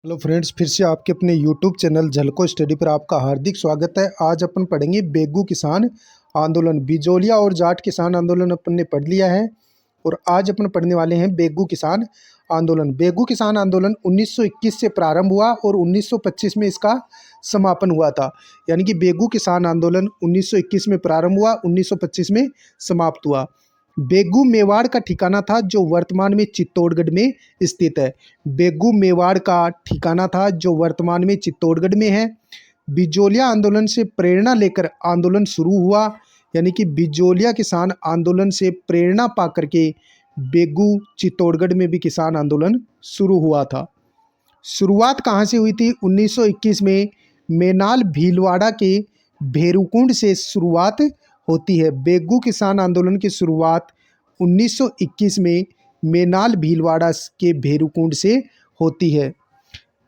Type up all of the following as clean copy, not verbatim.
Hello friends, फिर से आपके अपने यूट्यूब चैनल झलको स्टडी पर आपका हार्दिक स्वागत है। आज अपन पढ़ेंगे बेगू किसान आंदोलन। बिजोलिया और जाट किसान आंदोलन अपन ने पढ़ लिया है और आज अपन पढ़ने वाले हैं बेगू किसान आंदोलन। बेगू किसान आंदोलन 1921 से प्रारंभ हुआ और 1925 में इसका समापन हुआ था। यानी कि बेगू किसान आंदोलन 1921 में प्रारंभ हुआ, 1925 में समाप्त हुआ। बेगू मेवाड़ का ठिकाना था जो वर्तमान में चित्तौड़गढ़ में स्थित है। बेगू मेवाड़ का ठिकाना था जो वर्तमान में चित्तौड़गढ़ में है। बिजोलिया आंदोलन से प्रेरणा लेकर आंदोलन शुरू हुआ। यानी कि बिजोलिया किसान आंदोलन से प्रेरणा पा करके बेगू चित्तौड़गढ़ में भी किसान आंदोलन शुरू हुआ था। शुरुआत कहाँ से हुई थी? 1921 में मेनाल भीलवाड़ा के भेरुकुंड से शुरुआत होती है। बेगू किसान आंदोलन की शुरुआत 1921 में मेनाल भीलवाड़ा के भेरुकुंड से होती है।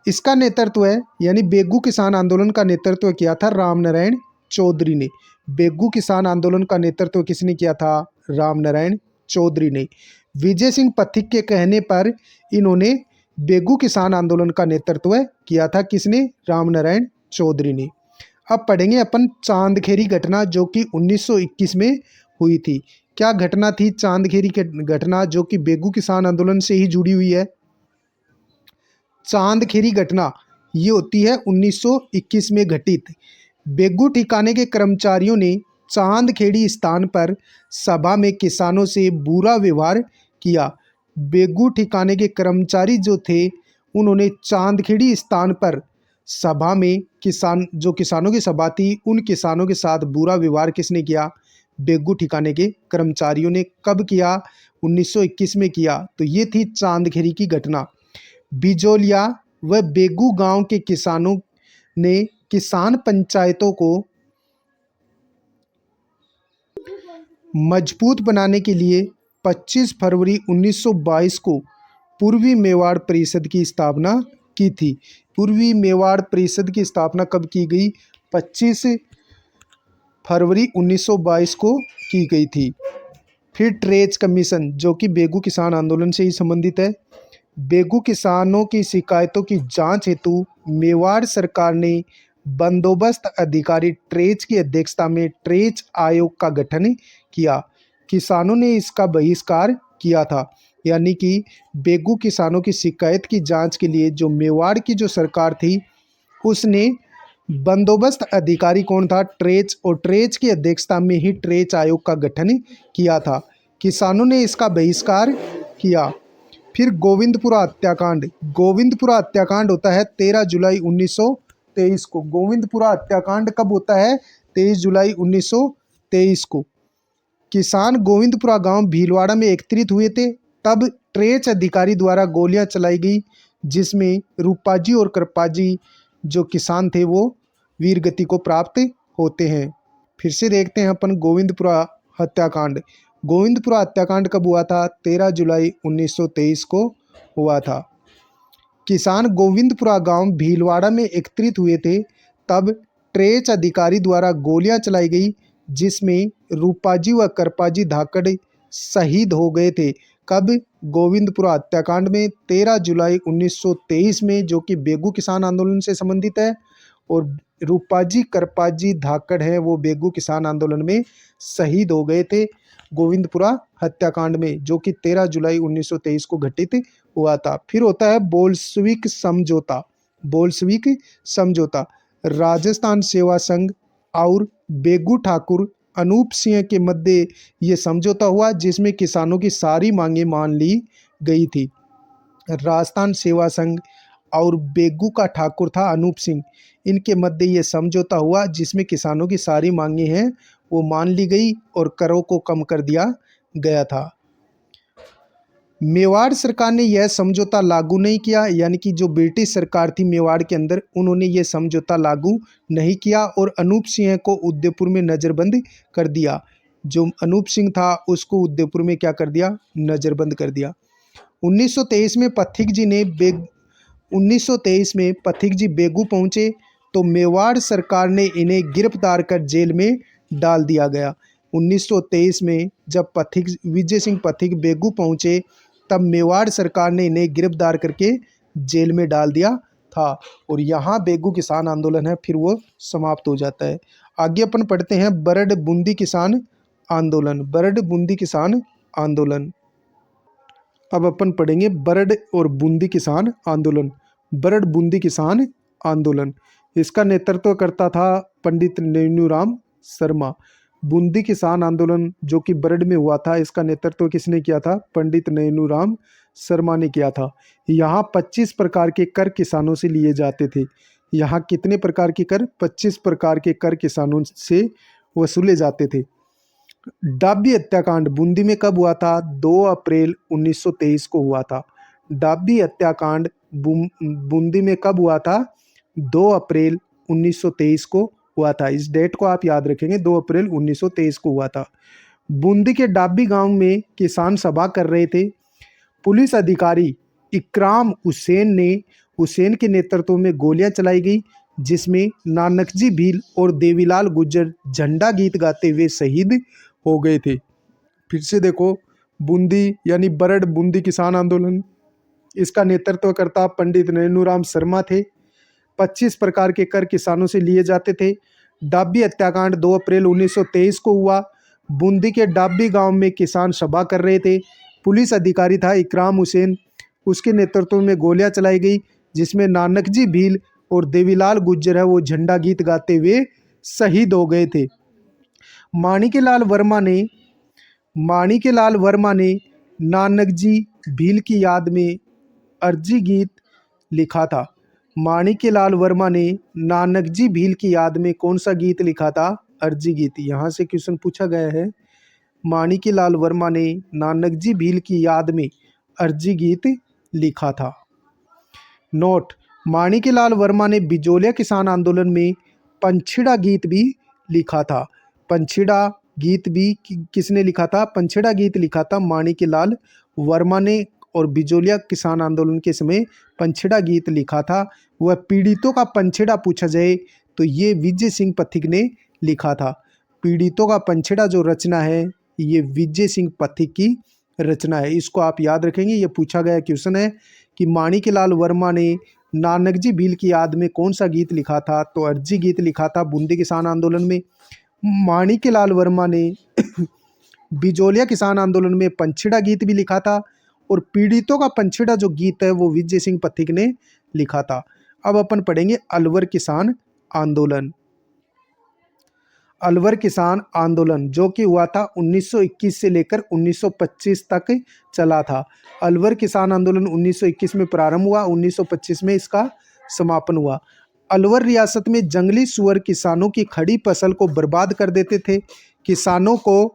इसका नेतृत्व है यानी बेगू किसान आंदोलन का नेतृत्व किया था रामनारायण चौधरी ने। बेगू किसान आंदोलन का नेतृत्व किसने किया था? रामनारायण चौधरी ने। विजय सिंह पथिक के कहने पर इन्होंने बेगू किसान आंदोलन का नेतृत्व किया था। किसने? रामनारायण चौधरी ने। अब पढ़ेंगे अपन चांदखेरी घटना जो कि 1921 में हुई थी। क्या घटना थी चांदखेरी घटना जो कि बेगू किसान आंदोलन से ही जुड़ी हुई है? चांदखेरी घटना ये होती है 1921 में घटित। बेगू ठिकाने के कर्मचारियों ने चांदखेड़ी स्थान पर सभा में किसानों से बुरा व्यवहार किया। बेगू ठिकाने के कर्मचारी जो थे उन्होंने चांदखेड़ी स्थान पर सभा में किसानों की सभा थी, उन किसानों के साथ बुरा व्यवहार किसने किया? बेगू ठिकाने के कर्मचारियों ने। कब किया? 1921 में किया। तो ये थी चांदखेड़ी की घटना। बिजोलिया व बेगू गांव के किसानों ने किसान पंचायतों को मजबूत बनाने के लिए 25 फरवरी 1922 को पूर्वी मेवाड़ परिषद की स्थापना की थी। पूर्वी मेवाड़ परिषद की स्थापना कब की गई? 25 फरवरी 1922 को की गई थी। फिर ट्रेच कमीशन जो कि बेगू किसान आंदोलन से ही संबंधित है। बेगू किसानों की शिकायतों की जांच हेतु मेवाड़ सरकार ने बंदोबस्त अधिकारी ट्रेच की अध्यक्षता में ट्रेच आयोग का गठन किया। किसानों ने इसका बहिष्कार किया था। यानी कि बेगू किसानों की शिकायत की जांच के लिए जो मेवाड़ की जो सरकार थी उसने बंदोबस्त अधिकारी कौन था? ट्रेच। और ट्रेच की अध्यक्षता में ही ट्रेच आयोग का गठन किया था। किसानों ने इसका बहिष्कार किया। फिर गोविंदपुरा हत्याकांड। गोविंदपुरा हत्याकांड होता है 13 जुलाई 1923 को। गोविंदपुरा हत्याकांड कब होता है? 23 जुलाई 1923 को। किसान गोविंदपुरा गांव भीलवाड़ा में एकत्रित हुए थे। तब ट्रेच अधिकारी द्वारा गोलियां चलाई गई जिसमें रूपाजी और कृपाजी जो किसान थे वो वीरगति को प्राप्त होते हैं। फिर से देखते हैं अपन गोविंदपुरा हत्याकांड। गोविंदपुरा हत्याकांड कब हुआ था? 13 जुलाई 1923 को हुआ था। किसान गोविंदपुरा गांव भीलवाड़ा में एकत्रित हुए थे। तब ट्रेच अधिकारी द्वारा गोलियां चलाई गई जिसमें रूपाजी व करपाजी धाकड़ शहीद हो गए थे। कब? गोविंदपुरा हत्याकांड में 13 जुलाई 1923 में, जो कि बेगू किसान आंदोलन से संबंधित है। और रूपाजी करपाजी धाकड़ हैं वो बेगू किसान आंदोलन में शहीद हो गए थे गोविंदपुरा हत्याकांड में, जो कि 13 जुलाई 1923 को घटित हुआ था। फिर होता है बोल्शविक समझौता। बोल्शविक समझौता राजस्थान सेवा संघ और बेगू ठाकुर अनूप सिंह के मध्य ये समझौता हुआ जिसमें किसानों की सारी मांगें मान ली गई थी। राजस्थान सेवा संघ और बेगू का ठाकुर था अनूप सिंह, इनके मध्य ये समझौता हुआ जिसमें किसानों की सारी मांगें हैं वो मान ली गई और करों को कम कर दिया गया था। मेवाड़ सरकार ने यह समझौता लागू नहीं किया। यानी कि जो ब्रिटिश सरकार थी मेवाड़ के अंदर उन्होंने यह समझौता लागू नहीं किया और अनूप सिंह को उदयपुर में नज़रबंद कर दिया। जो अनूप सिंह था उसको उदयपुर में क्या कर दिया? नज़रबंद कर दिया। 1923 में पथिक जी बेगू पहुंचे तो मेवाड़ सरकार ने इन्हें गिरफ्तार कर जेल में डाल दिया गया। 1923 में जब विजय सिंह पथिक बेगू पहुंचे तब मेवाड़ सरकार ने इन्हें गिरफ्तार करके जेल में डाल दिया था और यहाँ बेगू किसान आंदोलन है फिर वो समाप्त हो जाता है। आगे अपन पढ़ते हैं बरड बूंदी किसान आंदोलन। बरड बूंदी किसान आंदोलन। अब अपन पढ़ेंगे बरड और बूंदी किसान आंदोलन। बरड बूंदी किसान आंदोलन, इसका नेतृत्व करता था पंडित नेनूराम शर्मा। बूंदी किसान आंदोलन जो कि बरड में हुआ था, इसका नेतृत्व किसने किया था? पंडित नेनूराम शर्मा ने किया था। यहाँ 25 प्रकार के कर किसानों से लिए जाते थे। यहाँ कितने प्रकार के कर? 25 प्रकार के कर किसानों से वसूले जाते थे। डाबी हत्याकांड बूंदी में कब हुआ था? 2 अप्रैल 1923 को हुआ था। डाबी हत्याकांड बूंदी में कब हुआ था? 2 अप्रैल 1923 को हुआ था। इस डेट को आप याद रखेंगे, 2 अप्रैल 1923 को हुआ था। बूंदी के डाबी गांव में किसान सभा कर रहे थे। पुलिस अधिकारी इकराम हुसैन के नेतृत्व में गोलियां चलाई गई, जिसमें नानकजी भील और देवीलाल गुर्जर झंडा गीत गाते हुए शहीद हो गए थे। फिर से देखो, बूंदी यानी बरड बूंदी किसान आंदोलन, इसका नेतृत्व करता पंडित नेनूराम शर्मा थे। 25 प्रकार के कर किसानों से लिए जाते थे। डाबी हत्याकांड 2 अप्रैल 1923 को हुआ। बूंदी के डाबी गांव में किसान सभा कर रहे थे। पुलिस अधिकारी था इकराम हुसैन, उसके नेतृत्व में गोलियां चलाई गई, जिसमें नानकजी भील और देवीलाल गुर्जर है वो झंडा गीत गाते हुए शहीद हो गए थे। माणिक्यलाल वर्मा ने नानकजी भील की याद में अर्जी गीत लिखा था। माणिक्यलाल वर्मा ने नानकजी भील की याद में कौन सा गीत लिखा था? अर्जी गीत। यहाँ से क्वेश्चन पूछा गया है। माणिक्यलाल वर्मा ने नानकजी भील की याद में अर्जी गीत लिखा था। नोट, माणिक्यलाल वर्मा ने बिजोलिया किसान आंदोलन में पंछिड़ा गीत भी लिखा था। पंछिड़ा गीत भी किसने लिखा था? पंछिड़ा गीत लिखा था माणिक्यलाल वर्मा ने, और बिजोलिया किसान आंदोलन के समय पंछिड़ा गीत लिखा था। वह पीड़ितों का पंछिड़ा पूछा जाए तो ये विजय सिंह पथिक ने लिखा था। पीड़ितों का पंछिड़ा जो रचना है ये विजय सिंह पथिक की रचना है। इसको आप याद रखेंगे, ये पूछा गया क्वेश्चन है कि माणिक्यलाल वर्मा ने नानकजी भील की याद में कौन सा गीत लिखा था? तो अर्जी गीत लिखा था बूंदी किसान आंदोलन में। माणिक्यलाल वर्मा ने बिजोलिया किसान आंदोलन में पंछिड़ा गीत भी लिखा था, और पीड़ितों का पंछिड़ा जो गीत है वो विजय सिंह पथिक ने लिखा था। अब अपन पढ़ेंगे अलवर किसान आंदोलन। अलवर किसान आंदोलन जो कि हुआ था 1921 से लेकर 1925 तक चला था। अलवर किसान आंदोलन 1921 में प्रारंभ हुआ, 1925 में इसका समापन हुआ। अलवर रियासत में जंगली सुअर किसानों की खड़ी फसल को बर्बाद कर देते थे। किसानों को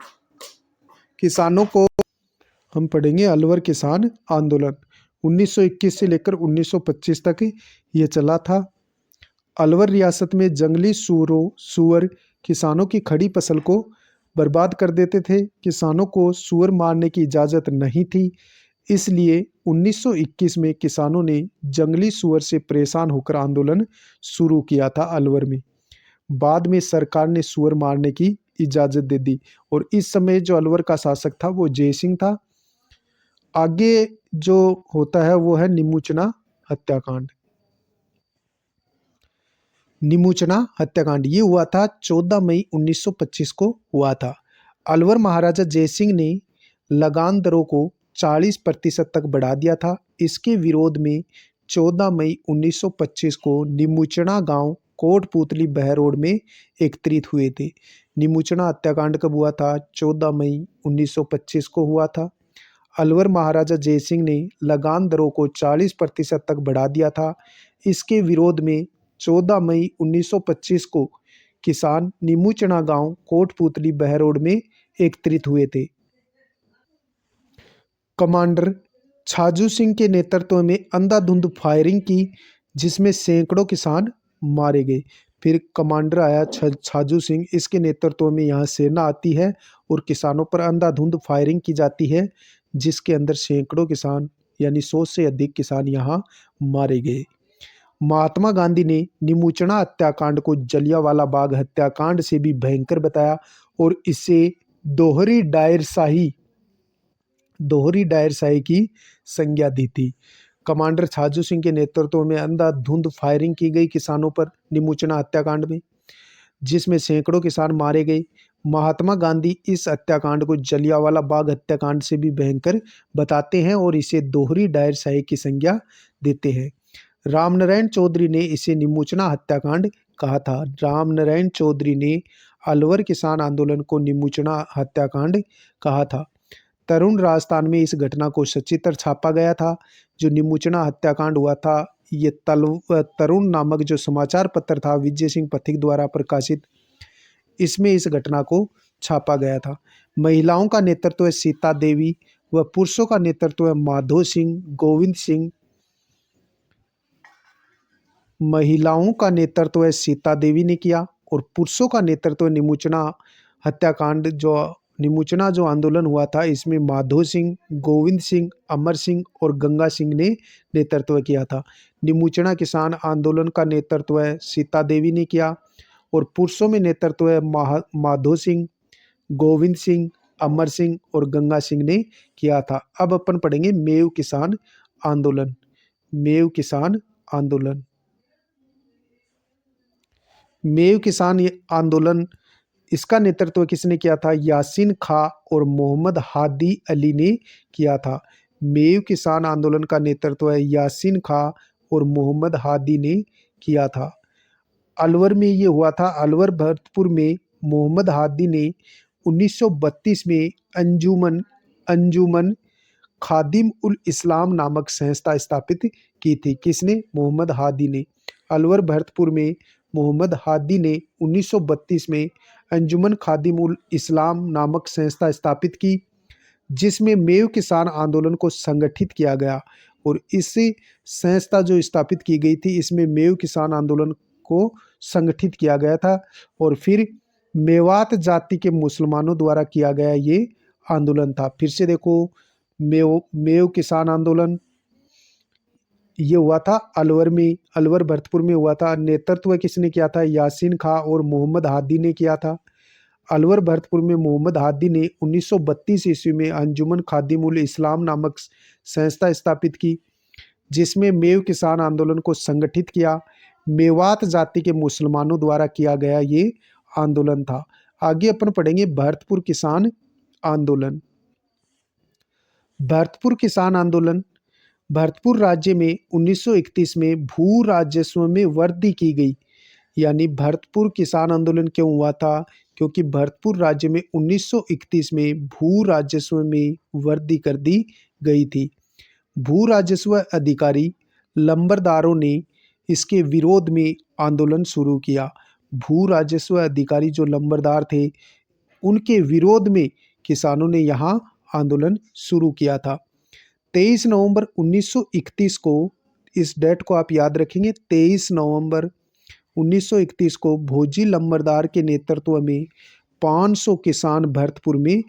हम पढ़ेंगे अलवर किसान आंदोलन 1921 से लेकर 1925 तक ये चला था। अलवर रियासत में जंगली सुअर किसानों की खड़ी फसल को बर्बाद कर देते थे। किसानों को सुअर मारने की इजाज़त नहीं थी, इसलिए 1921 में किसानों ने जंगली सुअर से परेशान होकर आंदोलन शुरू किया था अलवर में। बाद में सरकार ने सुअर मारने की इजाज़त दे दी, और इस समय जो अलवर का शासक था वो जयसिंह था। आगे जो होता है वो है निमुचना हत्याकांड। निमुचना हत्याकांड ये हुआ था 14 मई 1925 को हुआ था। अलवर महाराजा जयसिंह ने लगान दरों को 40% तक बढ़ा दिया था। इसके विरोध में 14 मई 1925 को निमुचना गांव कोटपुतली बहरोड में एकत्रित हुए थे। निमुचना हत्याकांड कब हुआ था? 14 मई 1925 को हुआ था। अलवर महाराजा जयसिंह ने लगान दरों को 40% तक बढ़ा दिया था। इसके विरोध में 14 मई 1925 को किसान निमुचना गांव कोटपुतली बहरोड में एकत्रित हुए थे। कमांडर छाजू सिंह के नेतृत्व में अंधाधुंध फायरिंग की, जिसमें सैकड़ों किसान मारे गए। फिर कमांडर आया छाजू सिंह, इसके नेतृत्व में यहाँ सेना आती है और किसानों पर अंधाधुंध फायरिंग की जाती है, जिसके अंदर सैकड़ों किसान यानी 100 से अधिक किसान यहाँ मारे गए। महात्मा गांधी ने निमुचना हत्याकांड को जलियांवाला बाग हत्याकांड से भी भयंकर बताया और इसे दोहरी डायरशाही की संज्ञा दी थी। कमांडर छाजू सिंह के नेतृत्व में अंधाधुंध फायरिंग की गई किसानों पर निमुचना हत्याकांड में, जिसमें सैकड़ों किसान मारे गए। महात्मा गांधी इस हत्याकांड को जलियांवाला बाग हत्याकांड से भी भयंकर बताते हैं और इसे दोहरी डायर शाही की संज्ञा देते हैं। रामनारायण चौधरी ने इसे निमुचना हत्याकांड कहा था। रामनारायण चौधरी ने अलवर किसान आंदोलन को निमुचना हत्याकांड कहा था। तरुण राजस्थान में इस घटना को सचित्र छापा गया था। जो निमुचना हत्याकांड हुआ था, ये तरुण नामक जो समाचार पत्र था विजय सिंह पथिक द्वारा प्रकाशित, इसमें इस घटना को छापा गया था। महिलाओं का नेतृत्व है सीता देवी व पुरुषों का नेतृत्व है माधो सिंह, गोविंद सिंह। महिलाओं का नेतृत्व है सीता देवी ने किया और पुरुषों का नेतृत्व निमुचना हत्याकांड निमुचना जो आंदोलन हुआ था, इसमें माधो सिंह, गोविंद सिंह, अमर सिंह और गंगा सिंह ने नेतृत्व किया था। निमुचना किसान आंदोलन का नेतृत्व है सीता देवी ने किया और पुरुषों में नेतृत्व है माधो सिंह, गोविंद सिंह, अमर सिंह और गंगा सिंह ने किया था। अब अपन पढ़ेंगे मेव किसान आंदोलन। मेव किसान आंदोलन। मेव किसान आंदोलन, इसका नेतृत्व किसने किया था? यासीन खां और मोहम्मद हादी अली ने किया था। मेव किसान आंदोलन का नेतृत्व है यासीन खां और मोहम्मद हादी ने किया था। अलवर में ये हुआ था। अलवर भरतपुर में मोहम्मद हादी ने 1932 में अंजुमन खादिम उल इस्लाम नामक संस्था स्थापित की थी। किसने? मोहम्मद हादी ने। अलवर भरतपुर में मोहम्मद हादी ने 1932 में अंजुमन खादिम उल इस्लाम नामक संस्था स्थापित की, जिसमें मेव किसान आंदोलन को संगठित किया गया। और इस संस्था जो स्थापित की गई थी, इसमें मेव किसान आंदोलन को संगठित किया गया था और फिर मेवात जाति के मुसलमानों द्वारा किया गया ये आंदोलन था। फिर से देखो, मेव किसान आंदोलन ये हुआ था अलवर में, अलवर भरतपुर में हुआ था। नेतृत्व किसने किया था? यासीन खां और मोहम्मद हादी ने किया था। अलवर भरतपुर में मोहम्मद हादी ने 1932 ईस्वी में अंजुमन खादिम उल इस्लाम नामक संस्था स्थापित की, जिसमें मेव किसान आंदोलन को संगठित किया। मेवात जाति के मुसलमानों द्वारा किया गया ये आंदोलन था। आगे अपन पढ़ेंगे भरतपुर किसान आंदोलन। भरतपुर किसान आंदोलन। भरतपुर राज्य में 1931 में भू राजस्व में वृद्धि की गई। यानी भरतपुर किसान आंदोलन क्यों हुआ था? क्योंकि भरतपुर राज्य में 1931 में भू राजस्व में वृद्धि कर दी गई थी। भू राजस्व अधिकारी लंबरदारों ने इसके विरोध में आंदोलन शुरू किया। भू राजस्व अधिकारी जो लंबरदार थे, उनके विरोध में किसानों ने यहाँ आंदोलन शुरू किया था। 23 नवंबर 1931 को, इस डेट को आप याद रखेंगे, 23 नवंबर 1931 को भोजी लंबरदार के नेतृत्व में 500 किसान भरतपुर में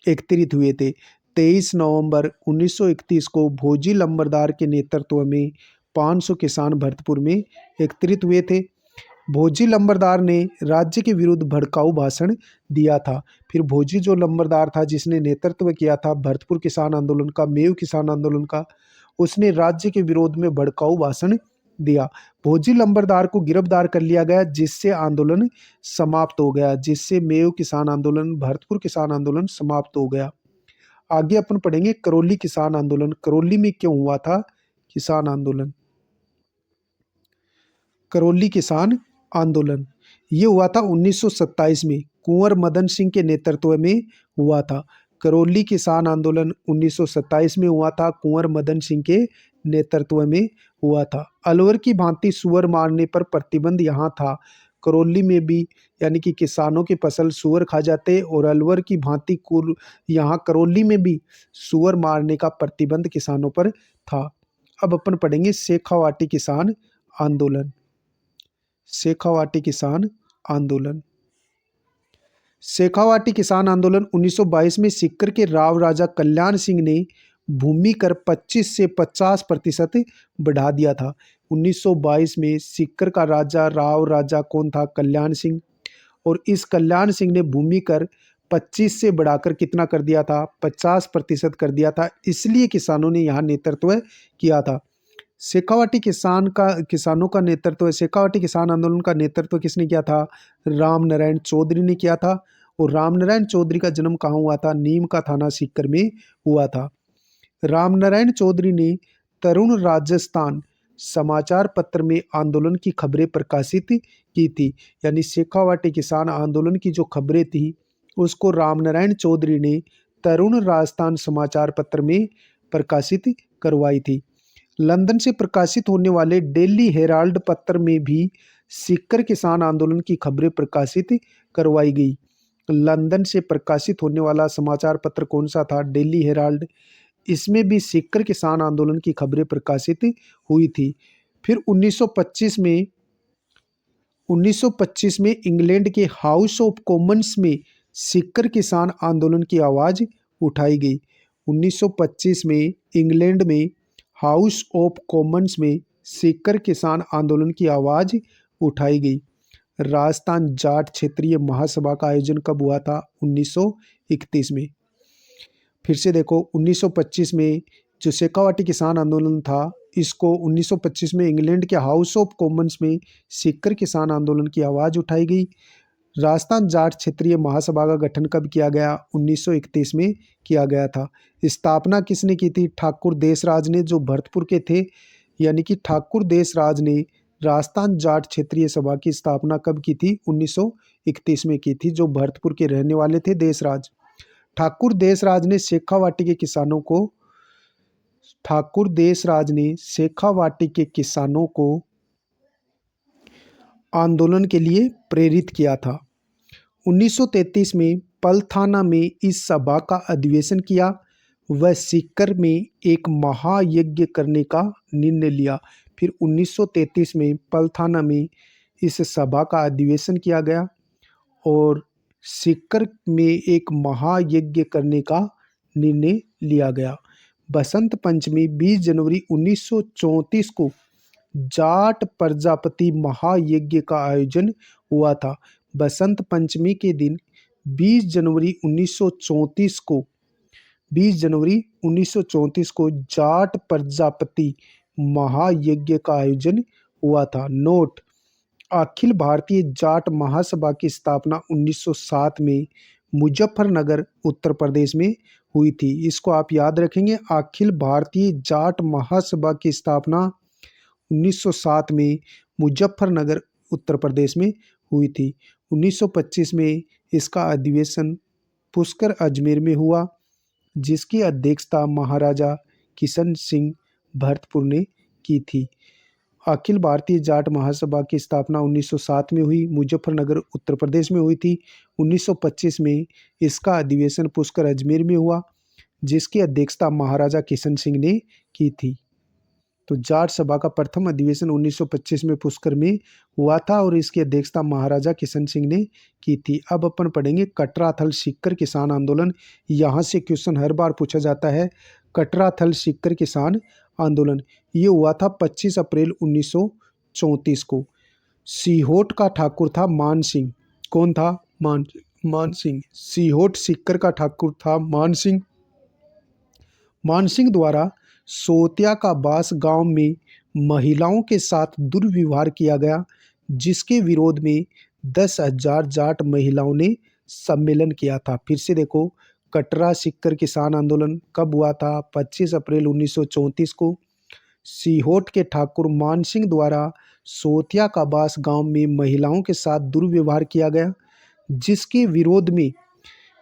एकत्रित हुए थे। 23 नवंबर 1931 को भोजी लंबरदार के नेतृत्व में 500 किसान भरतपुर में एकत्रित हुए थे। भोजी लंबरदार ने राज्य के विरुद्ध भड़काऊ भाषण दिया था। फिर भोजी जो लंबरदार था, जिसने नेतृत्व किया था भरतपुर किसान आंदोलन का, मेव किसान आंदोलन का, उसने राज्य के विरोध में भड़काऊ भाषण दिया। भोजी लंबरदार को गिरफ्तार कर लिया गया, जिससे आंदोलन समाप्त हो गया, जिससे मेव किसान आंदोलन, भरतपुर किसान आंदोलन समाप्त हो गया। आगे अपन पढ़ेंगे करौली किसान आंदोलन। करौली में क्यों हुआ था किसान आंदोलन? करौली किसान आंदोलन ये हुआ था 1927 में, कुंवर मदन सिंह के नेतृत्व में हुआ था। करौली किसान आंदोलन 1927 में हुआ था, कुंवर मदन सिंह के नेतृत्व में हुआ था। अलवर की भांति सुअर मारने पर प्रतिबंध यहाँ था, करौली में भी, यानी कि किसानों की फसल सुअर खा जाते, और अलवर की भांति यहाँ करौली में भी सुअर मारने का प्रतिबंध किसानों पर था। अब अपन पढ़ेंगे शेखावाटी किसान आंदोलन। शेखावाटी किसान आंदोलन। शेखावाटी किसान आंदोलन 1922 में सीकर के राव राजा कल्याण सिंह ने भूमि कर 25 से 50% बढ़ा दिया था। 1922 में सीकर का राव राजा कौन था? कल्याण सिंह। और इस कल्याण सिंह ने भूमि कर 25 से बढ़ाकर कितना कर दिया था? 50% कर दिया था। इसलिए किसानों ने यहाँ नेतृत्व किया था। शेखावाटी किसानों का नेतृत्व, शेखावाटी किसान आंदोलन का नेतृत्व किसने किया था? राम नारायण चौधरी ने किया था। और राम नारायण चौधरी का जन्म कहाँ हुआ था? नीम का थाना सीकर में हुआ था। राम नारायण चौधरी ने तरुण राजस्थान समाचार पत्र में आंदोलन की खबरें प्रकाशित की थी। यानी शेखावाटी किसान आंदोलन की जो खबरें थी उसको राम नारायण चौधरी ने तरुण राजस्थान समाचार पत्र में प्रकाशित करवाई थी। लंदन से प्रकाशित होने वाले डेली हेराल्ड पत्र में भी सीकर किसान आंदोलन की खबरें प्रकाशित करवाई गई। लंदन से प्रकाशित होने वाला समाचार पत्र कौन सा था? Daily Herald. इसमें भी सीकर किसान आंदोलन की खबरें प्रकाशित हुई थी। फिर 1925 में इंग्लैंड के हाउस ऑफ कॉमन्स में सीकर किसान आंदोलन की आवाज़ उठाई गई। 1925 में इंग्लैंड में हाउस ऑफ कॉमन्स में सीकर किसान आंदोलन की आवाज़ उठाई गई। राजस्थान जाट क्षेत्रीय महासभा का आयोजन कब हुआ था? 1931 में। फिर से देखो 1925 में जो शेखावाटी किसान आंदोलन था इसको 1925 में इंग्लैंड के हाउस ऑफ कॉमन्स में सीकर किसान आंदोलन की आवाज़ उठाई गई। राजस्थान जाट क्षेत्रीय महासभा का गठन कब किया गया? 1931 में किया गया था। स्थापना किसने की थी? ठाकुर देशराज ने, जो भरतपुर के थे। यानी कि ठाकुर देशराज ने राजस्थान जाट क्षेत्रीय सभा की स्थापना कब की थी? 1931 में की थी, जो भरतपुर के रहने वाले थे देशराज। ठाकुर देशराज ने शेखावाटी के किसानों को आंदोलन के लिए प्रेरित किया था। 1933 में पलथाना में इस सभा का अधिवेशन किया व सीकर में एक महायज्ञ करने का निर्णय लिया। फिर 1933 में पलथाना में इस सभा का अधिवेशन किया गया और सीकर में एक महायज्ञ करने का निर्णय लिया गया। बसंत पंचमी 20 जनवरी 1934 को जाट प्रजापति महायज्ञ का आयोजन हुआ था। बसंत पंचमी के दिन 20 जनवरी 1934 को जाट प्रजापति महायज्ञ का आयोजन हुआ था। नोट: अखिल भारतीय जाट महासभा की स्थापना 1907 में मुजफ्फरनगर उत्तर प्रदेश में हुई थी। इसको आप याद रखेंगे। अखिल भारतीय जाट महासभा की स्थापना 1907 में मुजफ्फरनगर उत्तर प्रदेश में हुई थी। 1925 में इसका अधिवेशन पुष्कर अजमेर में हुआ, जिसकी अध्यक्षता महाराजा किशन सिंह भरतपुर ने की थी। अखिल भारतीय जाट महासभा की स्थापना 1907 में हुई, मुजफ्फरनगर उत्तर प्रदेश में हुई थी। 1925 में इसका अधिवेशन पुष्कर अजमेर में हुआ, जिसकी अध्यक्षता महाराजा किशन सिंह ने की थी। तो जाट सभा का प्रथम अधिवेशन 1925 में पुष्कर में हुआ था और इसकी अध्यक्षता महाराजा किशन सिंह ने की थी। अब अपन पढ़ेंगे कटरा थल सीकर किसान आंदोलन। यहाँ से क्वेश्चन हर बार पूछा जाता है। कटरा थल सीकर किसान आंदोलन ये हुआ था 25 अप्रैल 1934 को। सीहोट का ठाकुर था मान सिंह। कौन था? मान सिंह। सीहोट सीकर का ठाकुर था मान सिंह। मान सिंह द्वारा सोतिया का बास गांव में महिलाओं के साथ दुर्व्यवहार किया गया, जिसके विरोध में 10,000 जाट महिलाओं ने सम्मेलन किया था। फिर से देखो, कटरा सीकर किसान आंदोलन कब हुआ था? 25 अप्रैल 1934 को। सीहोट के ठाकुर मान सिंह द्वारा सोतिया का बास गांव में महिलाओं के साथ दुर्व्यवहार किया गया, जिसके विरोध में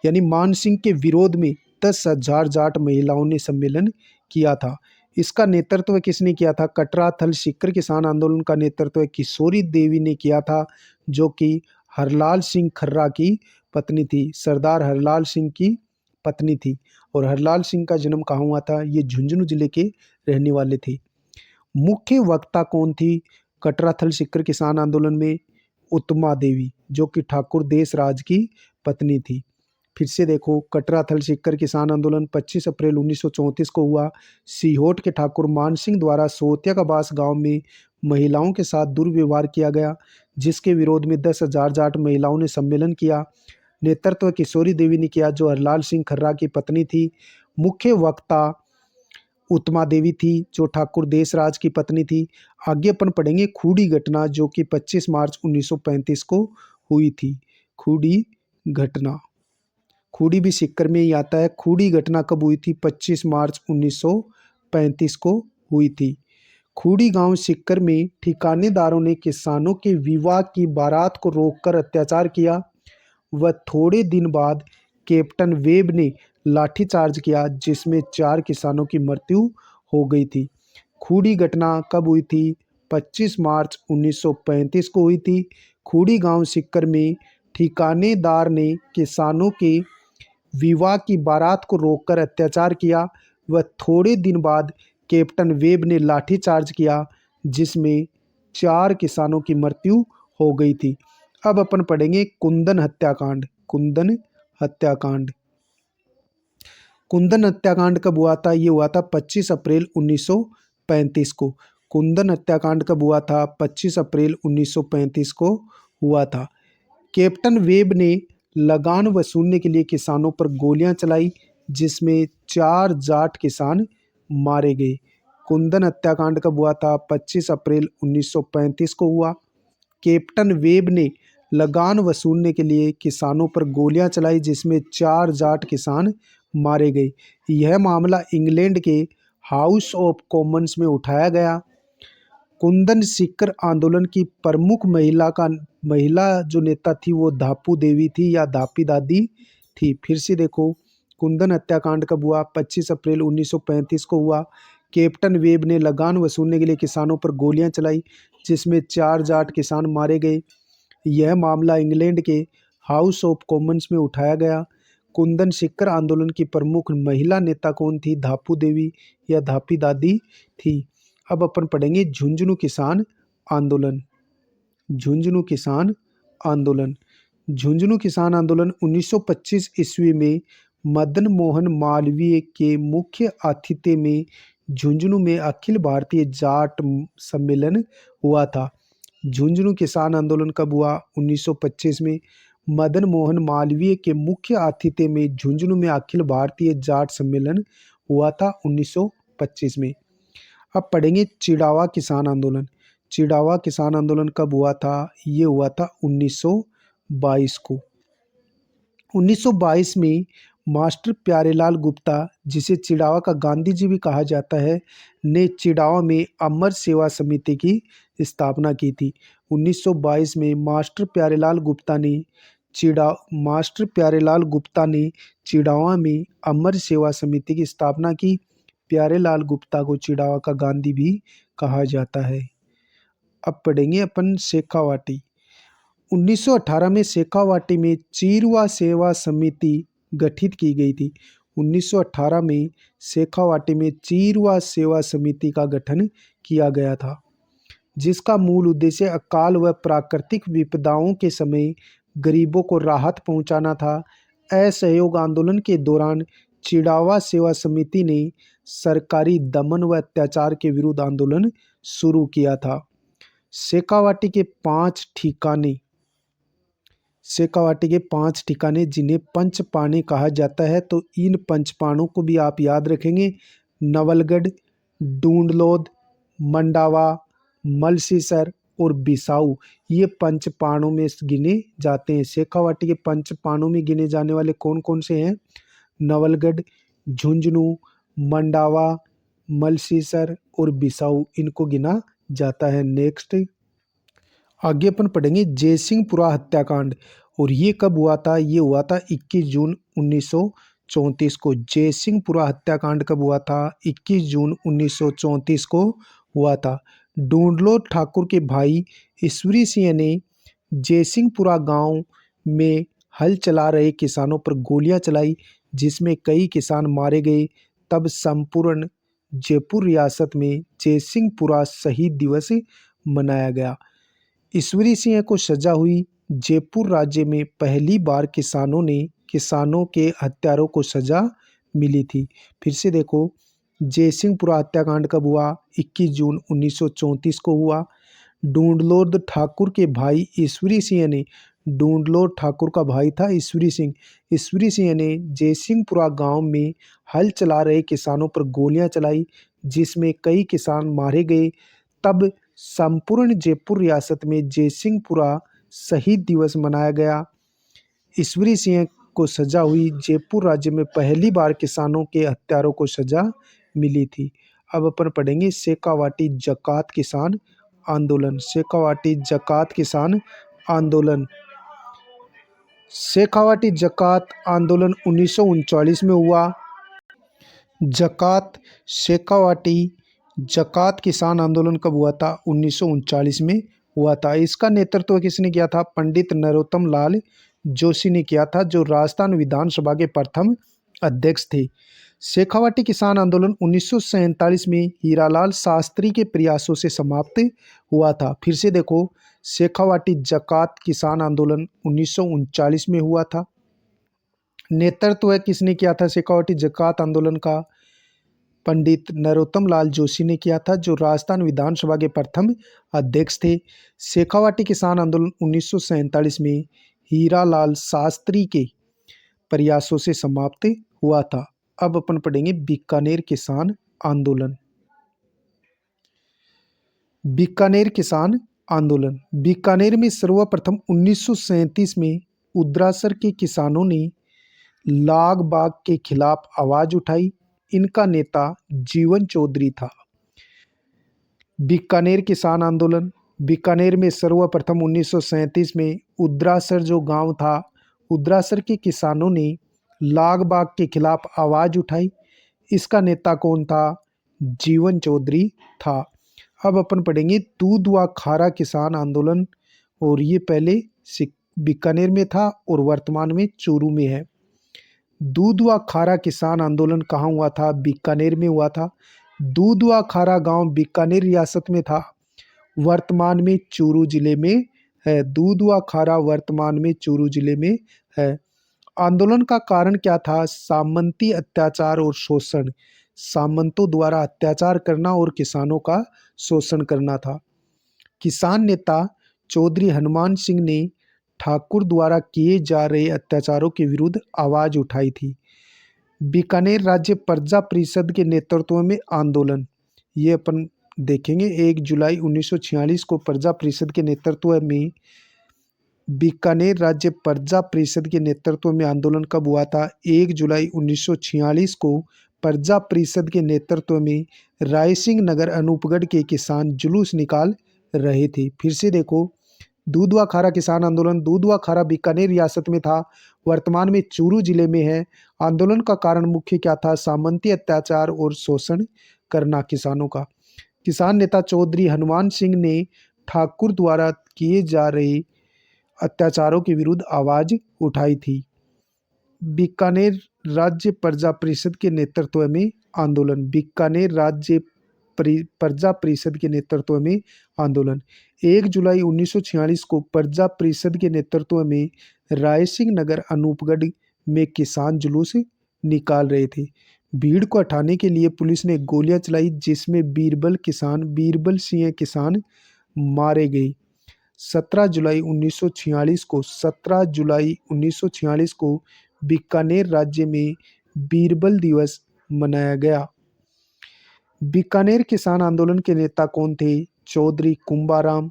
यानी मान सिंह के विरोध में 10,000 जाट महिलाओं ने सम्मेलन किया था। इसका नेतृत्व किसने किया था? कटरा थल सीकर किसान आंदोलन का नेतृत्व किशोरी देवी ने किया था, जो कि हरलाल सिंह खर्रा की पत्नी थी। सरदार हरलाल सिंह की पत्नी थी। और हरलाल सिंह का जन्म कहाँ हुआ था? ये झुंझुनू जिले के रहने वाले थे। मुख्य वक्ता कौन थी कटरा थल सीकर किसान आंदोलन में? उत्तमा देवी, जो कि ठाकुर देशराज की पत्नी थी। फिर से देखो, कटरा थल सीकर किसान आंदोलन 25 अप्रैल 1934 को हुआ। सीहोट के ठाकुर मान सिंह द्वारा सोतिया का बास गांव में महिलाओं के साथ दुर्व्यवहार किया गया, जिसके विरोध में 10,000 जाट महिलाओं ने सम्मेलन किया। नेतृत्व किशोरी देवी ने किया, जो हरलाल सिंह खर्रा की पत्नी थी। मुख्य वक्ता उत्तमा देवी थी जो ठाकुर देशराज की पत्नी थी। आगे अपन पढ़ेंगे खूडी घटना जो कि 25 मार्च 1935 को हुई थी। खूडी घटना, खूडी भी सिक्कर में ही आता है। खूडी घटना कब हुई थी? 25 मार्च 1935 को हुई थी। खूडी गांव सिक्कर में ठिकानेदारों ने किसानों के विवाह की बारात को रोककर अत्याचार किया व थोड़े दिन बाद कैप्टन वेब ने लाठीचार्ज किया जिसमें 4 किसानों की मृत्यु हो गई थी। खूडी घटना कब हुई थी? 25 मार्च 1935 को हुई थी। खूडी गांव सिक्कर में ठिकानेदार ने किसानों के विवाह की बारात को रोककर अत्याचार किया व थोड़े दिन बाद कैप्टन वेब ने लाठीचार्ज किया जिसमें 4 किसानों की मृत्यु हो गई थी। अब अपन पढ़ेंगे कुंदन हत्याकांड। कुंदन हत्याकांड, कुंदन हत्याकांड कब हुआ था? ये हुआ था 25 अप्रैल 1935 को। कुंदन हत्याकांड कब हुआ था? 25 अप्रैल 1935 को हुआ था। कैप्टन वेब ने लगान वसूलने के लिए किसानों पर गोलियां चलाई जिसमें 4 जाट किसान मारे गए। कुंदन हत्याकांड कब हुआ था? 25 अप्रैल 1935 को हुआ। कैप्टन वेब ने लगान वसूलने के लिए किसानों पर गोलियां चलाई जिसमें 4 जाट किसान मारे गए। यह मामला इंग्लैंड के हाउस ऑफ कॉमन्स में उठाया गया। कुंदन सिक्कर आंदोलन की प्रमुख महिला जो नेता थी वो धापू देवी थी या धापी दादी थी। फिर से देखो, कुंदन हत्याकांड कब हुआ? 25 अप्रैल 1935 को हुआ। कैप्टन वेब ने लगान वसूलने के लिए किसानों पर गोलियां चलाई जिसमें 4 जाट किसान मारे गए। यह मामला इंग्लैंड के हाउस ऑफ कॉमन्स में उठाया गया। कुंदन सिक्कर आंदोलन की प्रमुख महिला नेता कौन थी? धापू देवी या धापी दादी थी। अब अपन पढ़ेंगे झुंझुनू किसान आंदोलन। झुंझुनू किसान आंदोलन, झुंझुनू किसान आंदोलन 1925 ईस्वी में मदन मोहन मालवीय के मुख्य आतिथ्य में झुंझुनू में अखिल भारतीय जाट सम्मेलन हुआ था। झुंझुनू किसान आंदोलन कब हुआ? 1925 में मदन मोहन मालवीय के मुख्य आतिथ्य में झुंझुनू में अखिल भारतीय जाट सम्मेलन हुआ था 1925 में। अब पढ़ेंगे चिड़ावा किसान आंदोलन। चिड़ावा किसान आंदोलन कब हुआ था? ये हुआ था 1922 को। 1922 में मास्टर प्यारेलाल गुप्ता, जिसे चिड़ावा का गांधी जी भी कहा जाता है, ने चिड़ावा में अमर सेवा समिति की स्थापना की थी। 1922 में मास्टर प्यारेलाल गुप्ता ने चिड़ावा में अमर सेवा समिति की स्थापना की। प्यारेलाल गुप्ता को चिड़ावा का गांधी भी कहा जाता है। अब पढ़ेंगे अपन शेखावाटी। 1918 में शेखावाटी में चीरवा सेवा समिति गठित की गई थी। 1918 में शेखावाटी में चीरवा सेवा समिति का गठन किया गया था जिसका मूल उद्देश्य अकाल व प्राकृतिक विपदाओं के समय गरीबों को राहत पहुंचाना था। असहयोग आंदोलन के दौरान चिड़ावा सेवा समिति ने सरकारी दमन व अत्याचार के विरुद्ध आंदोलन शुरू किया था। शेखावाटी के 5 ठिकाने जिन्हें पंचपाने कहा जाता है, तो इन पंचपाणों को भी आप याद रखेंगे। नवलगढ़, डूंडलोद, मंडावा, मलसीसर और बिसाऊ, ये पंचपाणों में गिने जाते हैं। शेखावाटी के पंचपाणों में गिने जाने वाले कौन कौन से हैं? नवलगढ़, झुंझुनू, मंडावा, मलसीसर और बिसाऊ, इनको गिना जाता है। नेक्स्ट आगे अपन पढ़ेंगे जयसिंहपुरा हत्याकांड। और ये कब हुआ था? ये हुआ था 21 जून 1934 को। जयसिंहपुरा हत्याकांड कब हुआ था? 21 जून 1934 को हुआ था। डूंडलो ठाकुर के भाई ईश्वरी सिंह ने जयसिंहपुरा गांव में हल चला रहे किसानों पर गोलियां चलाई जिसमें कई किसान मारे गए। तब संपूर्ण जयपुर रियासत में जयसिंहपुरा शहीद दिवस मनाया गया। ईश्वरी सिंह को सजा हुई। जयपुर राज्य में पहली बार किसानों के हत्यारों को सजा मिली थी। फिर से देखो, जयसिंहपुरा हत्याकांड कब हुआ? 21 जून 1934 को हुआ। डूंडलोद ठाकुर के भाई ईश्वरी सिंह ने ढूंढलो ठाकुर का भाई था ईश्वरी सिंह। ईश्वरी सिंह ने जयसिंहपुरा गांव में हल चला रहे किसानों पर गोलियां चलाई, जिसमें कई किसान मारे गए। तब संपूर्ण जयपुर रियासत में जयसिंहपुरा शहीद दिवस मनाया गया। ईश्वरी सिंह को सजा हुई। जयपुर राज्य में पहली बार किसानों के हत्यारों को सजा मिली थी। अब अपन पढ़ेंगे शेखावाटी जकात किसान आंदोलन। शेखावाटी जकात किसान आंदोलन। शेखावाटी जकात आंदोलन 1939 में हुआ। जकात शेखावाटी जकात किसान आंदोलन कब हुआ था? 1939 में हुआ था। इसका नेतृत्व किसने किया था? पंडित नरोत्तम लाल जोशी ने किया था, जो राजस्थान विधानसभा के प्रथम अध्यक्ष थे। शेखावाटी किसान आंदोलन 1947 में हीरालाल शास्त्री के प्रयासों से समाप्त हुआ था। फिर से देखो, शेखावाटी जकात किसान आंदोलन 1939 में हुआ था। नेतृत्व किसने किया था शेखावाटी जकात आंदोलन का? पंडित नरोत्तम लाल जोशी ने किया था, जो राजस्थान विधानसभा के प्रथम अध्यक्ष थे। शेखावाटी किसान आंदोलन 1947 में हीरालाल शास्त्री के प्रयासों से समाप्त हुआ था। अब अपन पढ़ेंगे बीकानेर किसान आंदोलन। बीकानेर किसान आंदोलन। बीकानेर में सर्वप्रथम 1937 में उद्रासर के किसानों ने लाग बाग के खिलाफ आवाज उठाई। इनका नेता जीवन चौधरी था। बीकानेर किसान आंदोलन। बीकानेर में सर्वप्रथम 1937 में उद्रासर जो गांव था, उद्रासर के किसानों ने लाग बाग के खिलाफ आवाज उठाई। इसका नेता कौन था? जीवन चौधरी था। अब अपन पढ़ेंगे दूध व खारा किसान आंदोलन, और ये पहले बीकानेर में था और वर्तमान में चूरू में है। दूध व खारा किसान आंदोलन कहाँ हुआ था? बीकानेर में हुआ था। दूध व खारा गांव बीकानेर रियासत में था, वर्तमान में चूरू जिले में है। दूध व खारा वर्तमान में चूरू जिले में है। आंदोलन का कारण क्या था? सामंती अत्याचार और शोषण। सामंतों द्वारा अत्याचार करना और किसानों का शोषण करना था। किसान नेता चौधरी हनुमान सिंह ने ठाकुर द्वारा किए जा रहे अत्याचारों के विरुद्ध आवाज उठाई थी। बीकानेर राज्य प्रजा परिषद के नेतृत्व में आंदोलन, ये अपन देखेंगे। 1 जुलाई 1946 को प्रजा परिषद के नेतृत्व में बीकानेर राज्य प्रजा परिषद के नेतृत्व में आंदोलन कब हुआ था? 1 जुलाई 1946 को प्रजा परिषद के नेतृत्व में रायसिंह नगर अनूपगढ़ के किसान जुलूस निकाल रहे थे। फिर से देखो, दूध व खारा किसान आंदोलन। दूध व खारा बीकानेर रियासत में था, वर्तमान में चूरू जिले में है। आंदोलन का कारण मुख्य क्या था? सामंती अत्याचार और शोषण करना किसानों का। किसान नेता चौधरी हनुमान सिंह ने ठाकुर द्वारा किए जा रहे अत्याचारों के विरुद्ध आवाज उठाई थी। बीकानेर राज्य प्रजा परिषद के नेतृत्व में आंदोलन। बीकानेर राज्य प्रजा परिषद के नेतृत्व में आंदोलन। 1 जुलाई 1946 को प्रजा परिषद के नेतृत्व में रायसिंह नगर अनूपगढ़ में किसान जुलूस निकाल रहे थे। भीड़ को हटाने के लिए पुलिस ने गोलियां चलाई, जिसमें बीरबल सिंह किसान मारे गए। 17 जुलाई 1946 को बीकानेर राज्य में बीरबल दिवस मनाया गया। बीकानेर किसान आंदोलन के नेता कौन थे? चौधरी कुंभाराम,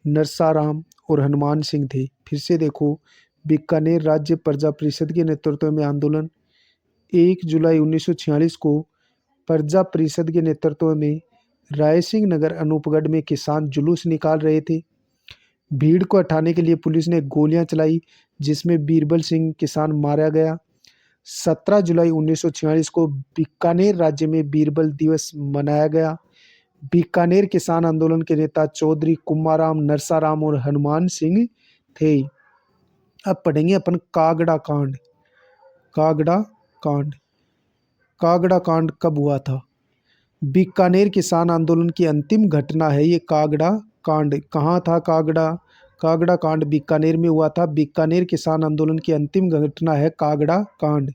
नरसाराम और हनुमान सिंह थे। फिर से देखो, बीकानेर राज्य प्रजा परिषद के नेतृत्व में आंदोलन। 1 जुलाई 1946 को प्रजा परिषद के नेतृत्व में रायसिंह नगर अनूपगढ़ में किसान जुलूस निकाल रहे थे। भीड़ को हटाने के लिए पुलिस ने गोलियां चलाई, जिसमें बीरबल सिंह किसान मारा गया। 17 जुलाई 1946 को बीकानेर राज्य में बीरबल दिवस मनाया गया। बीकानेर किसान आंदोलन के नेता चौधरी कुंभाराम, नरसाराम और हनुमान सिंह थे। अब पढ़ेंगे अपन कागड़ा कांड। कागड़ा कांड। कागड़ा कांड कब हुआ था? बीकानेर किसान आंदोलन की अंतिम घटना है ये कागड़ा कांड। कहाँ था कागड़ा? कागड़ा कांड बीकानेर में हुआ था। बीकानेर किसान आंदोलन की अंतिम घटना है कागड़ा कांड।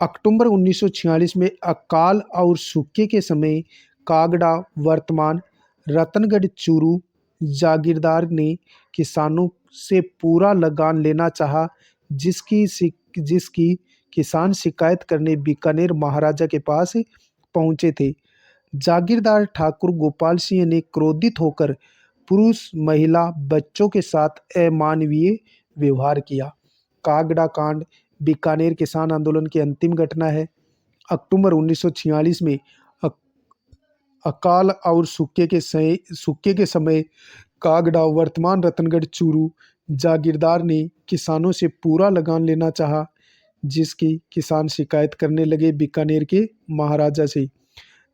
अक्टूबर 1946 में अकाल और सूखे के समय कागड़ा, वर्तमान रतनगढ़ चूरू जागीरदार ने किसानों से पूरा लगान लेना चाहा, जिसकी किसान शिकायत करने बीकानेर महाराजा के पास पहुंचे थे। जागीरदार ठाकुर गोपाल सिंह ने क्रोधित होकर पुरुष, महिला, बच्चों के साथ अमानवीय व्यवहार किया। कागड़ा कांड बीकानेर किसान आंदोलन की अंतिम घटना है। अक्टूबर 1946 में अकाल और सूखे के समय कागड़ा, वर्तमान रतनगढ़ चूरू, जागीरदार ने किसानों से पूरा लगान लेना चाहा, जिसकी किसान शिकायत करने लगे बीकानेर के महाराजा से।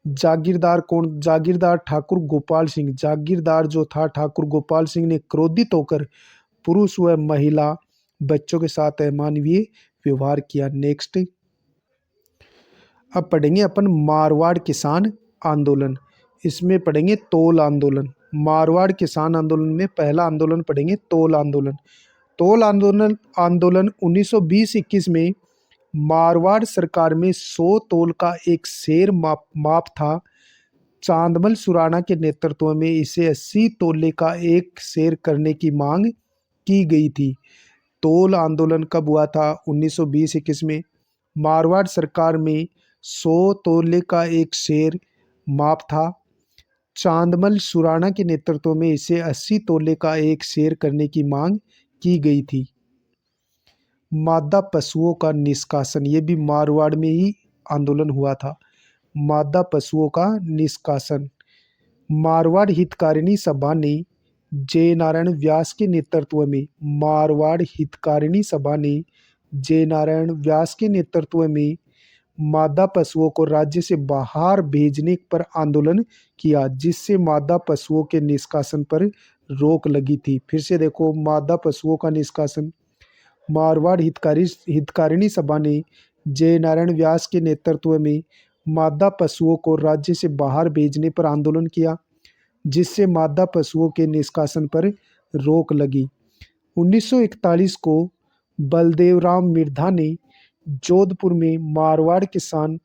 जागीरदार कौन? जागीरदार ठाकुर गोपाल सिंह। जागीरदार जो था ठाकुर गोपाल सिंह ने क्रोधित होकर पुरुष व महिला, बच्चों के साथ अमानवीय व्यवहार किया। नेक्स्ट अब पढ़ेंगे अपन मारवाड़ किसान आंदोलन। इसमें पढ़ेंगे तोल आंदोलन। मारवाड़ किसान आंदोलन में पहला आंदोलन पढ़ेंगे तोल आंदोलन। तोल आंदोलन 1920-21 में मारवाड़ सरकार में 100 तोल का एक शेर माप था। चांदमल सुराणा के नेतृत्व में इसे 80 तोले का एक शेर करने की मांग की गई थी। तोल आंदोलन कब हुआ था? 1920-21 में। मारवाड़ सरकार में 100 तोले का एक शेर माप था। चांदमल सुराणा के नेतृत्व में इसे 80 तोले का एक शेर करने की मांग की गई थी। मादा पशुओं का निष्कासन, ये भी मारवाड़ में ही आंदोलन हुआ था। मादा पशुओं का निष्कासन। मारवाड़ हितकारिणी सभा ने जय नारायण व्यास के नेतृत्व में मारवाड़ हितकारिणी सभा ने जय नारायण व्यास के नेतृत्व में मादा पशुओं को राज्य से बाहर भेजने पर आंदोलन किया, जिससे मादा पशुओं के निष्कासन पर रोक लगी थी। फिर से देखो, मादा पशुओं का निष्कासन। मारवाड़ हितकारिणी सभा ने जय नारायण व्यास के नेतृत्व में मादा पशुओं को राज्य से बाहर भेजने पर आंदोलन किया, जिससे मादा पशुओं के निष्कासन पर रोक लगी। 1941 को बलदेवराम मिर्धा ने जोधपुर में मारवाड़ किसान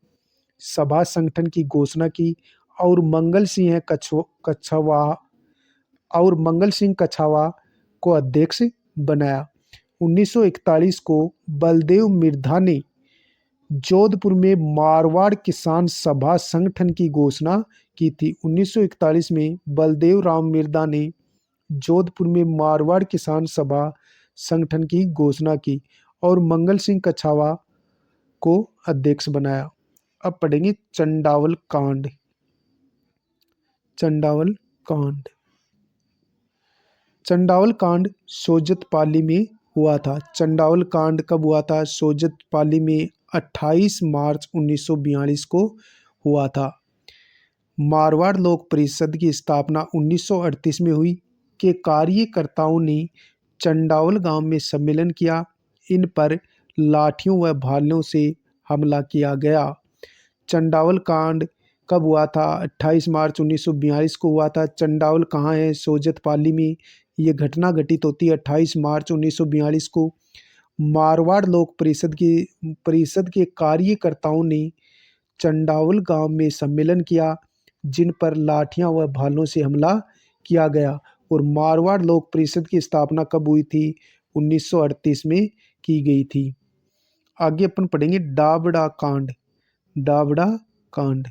सभा संगठन की घोषणा की और मंगल सिंह कछावा को अध्यक्ष बनाया। 1941 को बलदेव मिर्धा ने जोधपुर में मारवाड़ किसान सभा संगठन की घोषणा की थी। 1941 में बलदेव राम मिर्धा ने जोधपुर में मारवाड़ किसान सभा संगठन की घोषणा की और मंगल सिंह कछावा को अध्यक्ष बनाया। अब पढ़ेंगे चंडावल कांड। चंडावल कांड। चंडावल कांड सोजतपाली में हुआ था। चंडावल कांड कब हुआ था? सोजतपाली में 28 मार्च 1942 को हुआ था। मारवाड़ लोक परिषद की स्थापना 1938 में हुई। के कार्यकर्ताओं ने चंडावल गांव में सम्मेलन किया। इन पर लाठियों व भालों से हमला किया गया। चंडावल कांड कब हुआ था? 28 मार्च 1942 को हुआ था। चंडावल कहाँ है? सोजतपाली में। ये घटना घटित होती है 28 मार्च 1942 को। मारवाड़ लोक परिषद के कार्यकर्ताओं ने चंडावल गांव में सम्मेलन किया, जिन पर लाठियां व भालों से हमला किया गया। और मारवाड़ लोक परिषद की स्थापना कब हुई थी? 1938 में की गई थी। आगे अपन पढ़ेंगे डाबड़ा कांड। डाबड़ा कांड।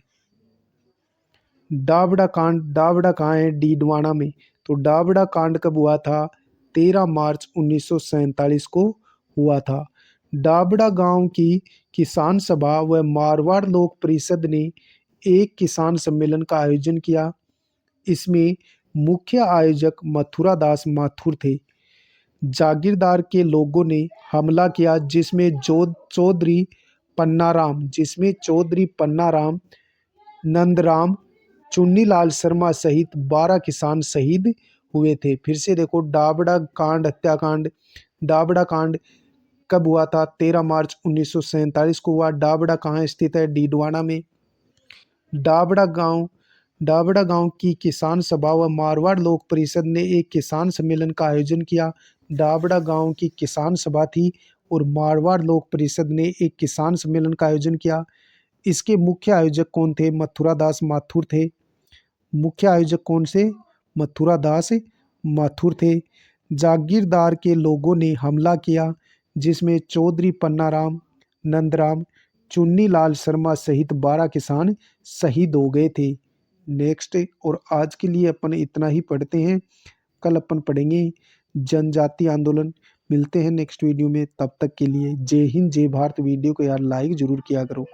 डाबड़ा कांड। डाबड़ा कहाँ है? डीडवाना में। तो डाबड़ा कांड कब हुआ था? 13 मार्च 1947 को हुआ था। डाबड़ा गांव की किसान सभा व मारवाड़ लोक परिषद ने एक किसान सम्मेलन का आयोजन किया। इसमें मुख्य आयोजक मथुरा दास माथुर थे। जागीरदार के लोगों ने हमला किया, जिसमें चौधरी पन्नाराम, नंदराम, चुन्नीलाल शर्मा सहित 12 किसान शहीद हुए थे। फिर से देखो, डाबड़ा कांड, हत्याकांड। डाबड़ा कांड कब हुआ था? 13 मार्च 1947 को हुआ। डाबड़ा कहाँ स्थित है? डीडवाना में। डाबड़ा गांव की किसान सभा व मारवाड़ लोक परिषद ने एक किसान सम्मेलन का आयोजन किया। डाबड़ा गांव की किसान सभा थी और मारवाड़ लोक परिषद ने एक किसान सम्मेलन का आयोजन किया। इसके मुख्य आयोजक कौन थे? मथुरा दास माथुर थे। मुख्य आयोजक कौन से? मथुरा दास माथुर थे। जागीरदार के लोगों ने हमला किया जिसमें चौधरी पन्नाराम, नंदराम, चुन्नीलाल शर्मा सहित 12 किसान शहीद हो गए थे। नेक्स्ट, और आज के लिए अपन इतना ही पढ़ते हैं। कल अपन पढ़ेंगे जनजाति आंदोलन। मिलते हैं नेक्स्ट वीडियो में, तब तक के लिए जय हिंद जय भारत। वीडियो को यार लाइक जरूर किया करो।